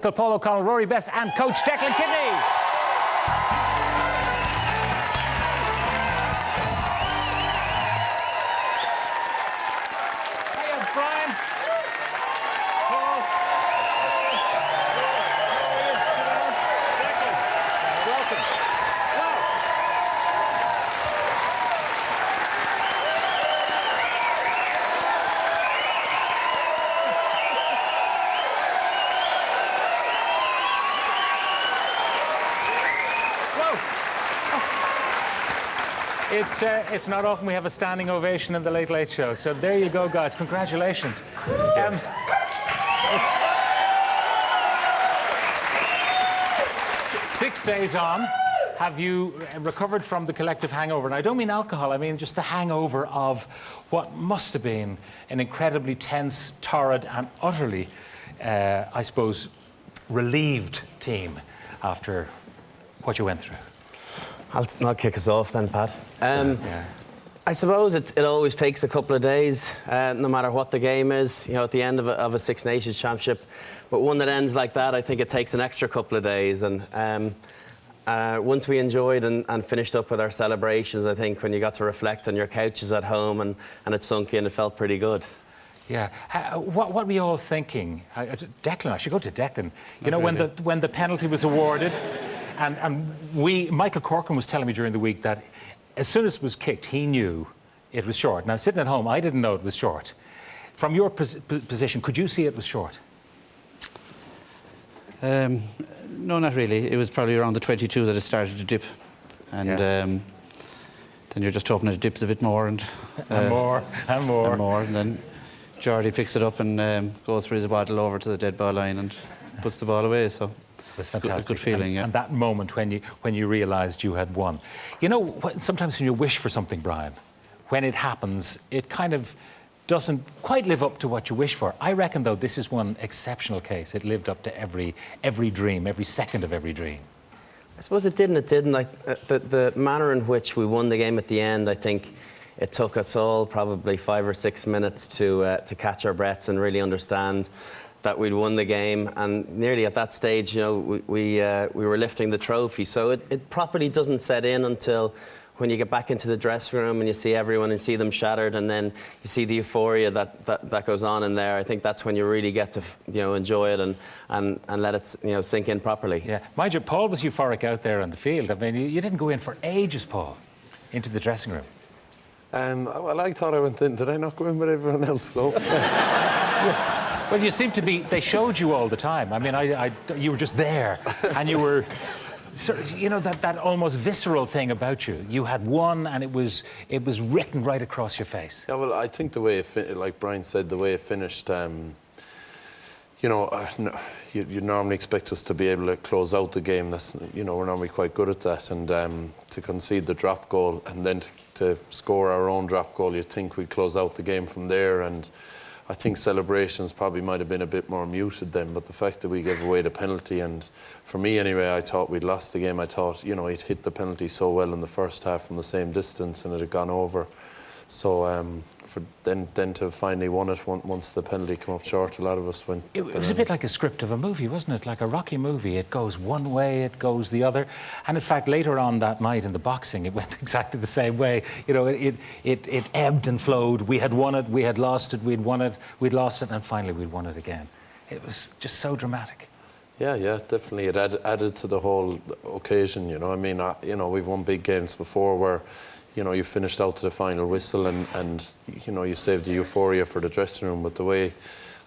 Paul O'Connell, Rory Best and Coach Declan Kidney. Hiya, Brian. Paul. Declan. Welcome. Wow. It's not often we have a standing ovation in the Late Late Show. So there you go, guys. Congratulations. It's 6 days on. Have you recovered from the collective hangover? And I don't mean alcohol. I mean just the hangover of what must have been an incredibly tense, torrid and utterly, I suppose, relieved team after what you went through. I'll kick us off then, Pat. I suppose it always takes a couple of days, no matter what the game is, you know, at the end of a Six Nations Championship. But one that ends like that, I think it takes an extra couple of days. And once we enjoyed and finished up with our celebrations, I think when you got to reflect on your couches at home and it sunk in, it felt pretty good. Yeah. What were you all thinking? Declan, I should go to Declan. You know, when the penalty was awarded, and Michael Corcoran was telling me during the week that as soon as it was kicked, he knew it was short. Now, sitting at home, I didn't know it was short. From your position, could you see it was short? No, not really. It was probably around the 22 that it started to dip. And then you're just hoping it dips a bit more. And more. And then Jordy picks it up and goes for his waddle over to the dead ball line and puts the ball away. So it was fantastic. A good feeling, and that moment when you realised you had won. You know, sometimes when you wish for something, Brian, when it happens, it kind of doesn't quite live up to what you wish for. I reckon, though, this is one exceptional case. It lived up to every dream, every second of every dream. I suppose it didn't. The manner in which we won the game at the end, I think it took us all probably 5 or 6 minutes to catch our breaths and really understand that we'd won the game. And nearly at that stage, you know, we were lifting the trophy. So it properly doesn't set in until when you get back into the dressing room and you see everyone and see them shattered, and then you see the euphoria that goes on in there. I think that's when you really get to, you know, enjoy it and let it, you know, sink in properly. Yeah, mind you, Paul was euphoric out there on the field. I mean, you didn't go in for ages, Paul, into the dressing room. Well, I thought I went in. Did I not go in with everyone else? So. Well, you seem to be. They showed you all the time. I mean, you were just there, and you were, you know, that almost visceral thing about you. You had won, and it was written right across your face. Yeah, well, I think the way it like Brian said, the way it finished. You know, you normally expect us to be able to close out the game. That's, you know, we're normally quite good at that, and to concede the drop goal and then to score our own drop goal, you'd think we'd close out the game from there. And I think celebrations probably might have been a bit more muted then, but the fact that we gave away the penalty, and for me anyway, I thought we'd lost the game. I thought, you know, he'd hit the penalty so well in the first half from the same distance and it had gone over. So for then to have finally won it once the penalty came up short, a lot of us went. It was a bit like a script of a movie, wasn't it? Like a Rocky movie. It goes one way, it goes the other. And in fact, later on that night in the boxing, it went exactly the same way. You know, it ebbed and flowed. We had won it, we had lost it, we'd won it, we'd lost it, and finally we'd won it again. It was just so dramatic. Yeah, definitely. It added to the whole occasion, you know. I mean, you know, we've won big games before where, you know, you finished out to the final whistle and you know, you saved the euphoria for the dressing room. But the way,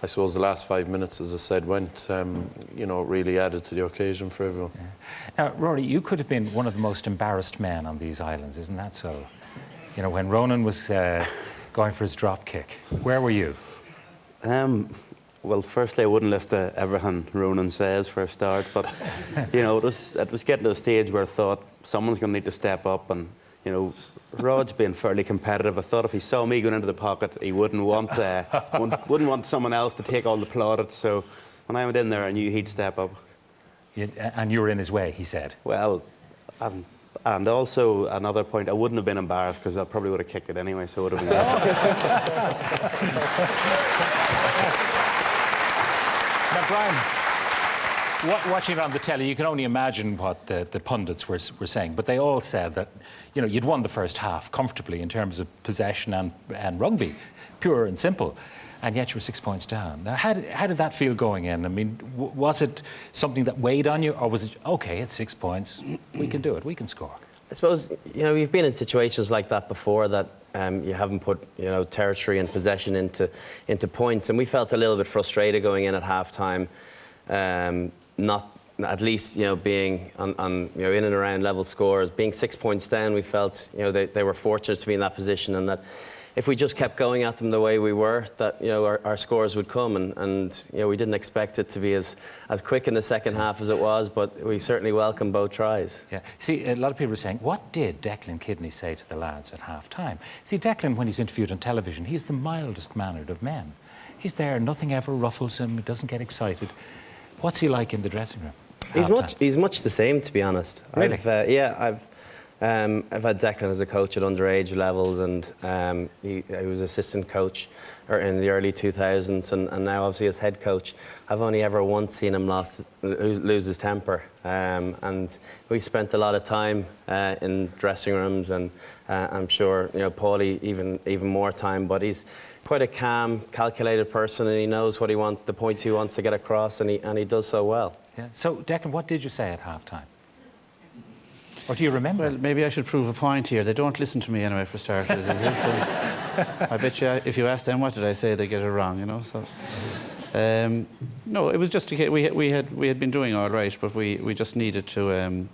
I suppose, the last 5 minutes, as I said, went, you know, it really added to the occasion for everyone. Yeah. Now, Rory, you could have been one of the most embarrassed men on these islands, isn't that so? You know, when Ronan was going for his drop kick, where were you? Well, firstly, I wouldn't listen to everything Ronan says for a start, but, you know, it was getting to the stage where I thought someone's going to need to step up, and, you know, Rod's being fairly competitive. I thought if he saw me going into the pocket, he wouldn't want someone else to take all the plaudits. So when I went in there, I knew he'd step up. And you were in his way, he said. Well, and also another point, I wouldn't have been embarrassed because I probably would have kicked it anyway. So it would have been. Now, Brian, Watching it on the telly, you can only imagine what the pundits were saying, but they all said that, you know, you'd won the first half comfortably in terms of possession and rugby, pure and simple, and yet you were 6 points down. Now, how did that feel going in? I mean, was it something that weighed on you, or was it, OK, it's 6 points, we can do it, we can score? I suppose, you know, you've been in situations like that before that you haven't put, you know, territory and possession into points, and we felt a little bit frustrated going in at half-time, not at least, you know, being on you know, in and around level scores. Being 6 points down, we felt, you know, they were fortunate to be in that position, and that if we just kept going at them the way we were, that, you know, our scores would come, and you know, we didn't expect it to be as quick in the second half as it was, but we certainly welcome both tries. Yeah. See, a lot of people were saying, what did Declan Kidney say to the lads at half-time? See, Declan, when he's interviewed on television, he's the mildest-mannered of men. He's there, nothing ever ruffles him, he doesn't get excited. What's he like in the dressing room? He's much the same, to be honest. Really? I've had Declan as a coach at underage levels, and he was assistant coach in the early 2000s, and now obviously as head coach. I've only ever once seen him lose his temper, and we've spent a lot of time in dressing rooms, and I'm sure, you know, Paulie even more time. But he's quite a calm, calculated person, and he knows what the points he wants to get across, and he does so well. Yeah. So, Declan, what did you say at half-time? Or do you remember? Well, maybe I should prove a point here. They don't listen to me anyway, for starters. So I bet you if you ask them what did I say, they get it wrong, you know. So no, it was just a case. We had been doing all right, but we just needed to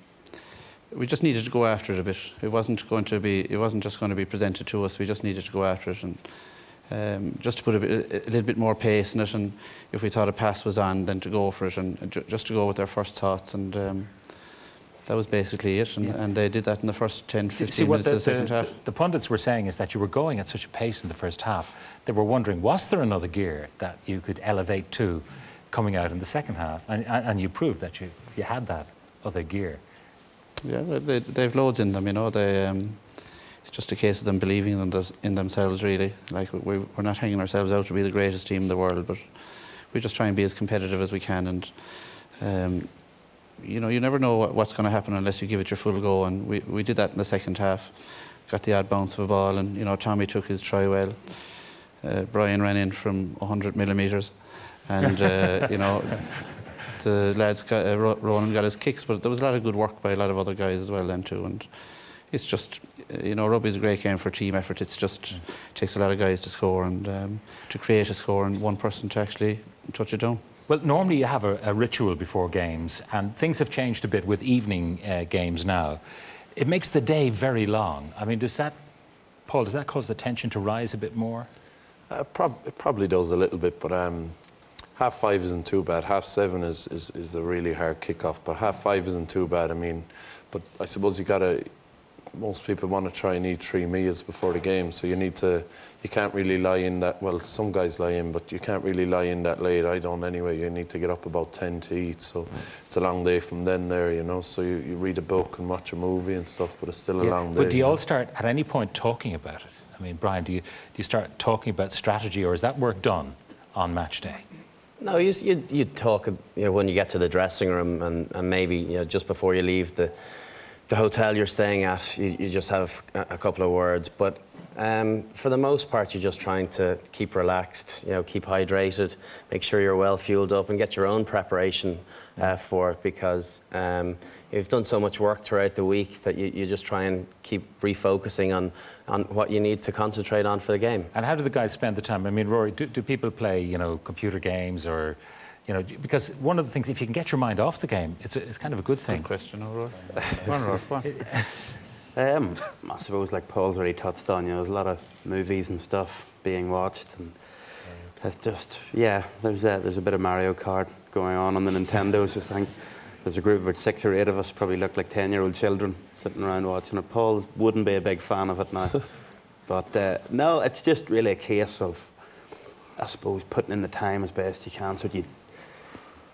go after it a bit. It wasn't just going to be presented to us. We just needed to go after it, and just to put a little bit more pace in it. And if we thought a pass was on, then to go for it, and just to go with our first thoughts. And that was basically it, and they did that in the first 10, 15 minutes of the second half. The pundits were saying is that you were going at such a pace in the first half. They were wondering, was there another gear that you could elevate to coming out in the second half? And you proved that you had that other gear. Yeah, they've loads in them, you know. It's just a case of them believing in themselves, really. Like, we're not hanging ourselves out to be the greatest team in the world, but we just try and be as competitive as we can, and you know, you never know what's going to happen unless you give it your full go, and we did that in the second half. Got the odd bounce of a ball, and, you know, Tommy took his try well. Brian ran in from 100 millimetres, and you know, the lads Ronan got his kicks, but there was a lot of good work by a lot of other guys as well then too. And it's just, you know, rugby's a great game for team effort. It's just it takes a lot of guys to score, and to create a score, and one person to actually touch it down. Well, normally you have a ritual before games, and things have changed a bit with evening games now. It makes the day very long. I mean, Paul, does that cause the tension to rise a bit more? It probably does a little bit, but 5:30 isn't too bad. 7:30 is a really hard kick-off, but 5:30 isn't too bad. I mean, but I suppose most people want to try and eat 3 meals before the game, so you can't really lie in that, well, some guys lie in, but you can't really lie in that late. I don't anyway. You need to get up about 10 to eat, so it's a long day from then there, you know. So you read a book and watch a movie and stuff, but it's still a long day. But do you all start at any point talking about it? I mean, Brian, do you start talking about strategy, or is that work done on match day? No, you talk, you know, when you get to the dressing room, and maybe, you know, just before you leave the hotel you're staying at, you just have a couple of words. But for the most part, you're just trying to keep relaxed, you know, keep hydrated, make sure you're well fueled up, and get your own preparation for it, because you've done so much work throughout the week that you just try and keep refocusing on what you need to concentrate on for the game. And how do the guys spend the time? I mean, Rory, do people play, you know, computer games, or, you know, because one of the things, if you can get your mind off the game, it's kind of a good thing. Good question, Rory. Go on. I suppose, like Paul's already touched on, you know, there's a lot of movies and stuff being watched, and it's just, yeah, there's a bit of Mario Kart going on the Nintendos. I think there's a group of about 6 or 8 of us, probably look like 10-year-old children sitting around watching it. Paul wouldn't be a big fan of it now. But no, it's just really a case of, I suppose, putting in the time as best you can, so you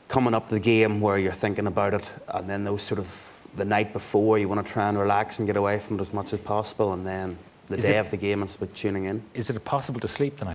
coming up to the game where you're thinking about it, and then those sort of the night before, you want to try and relax and get away from it as much as possible, and then the day of the game, it's about tuning in. Is it possible to sleep the night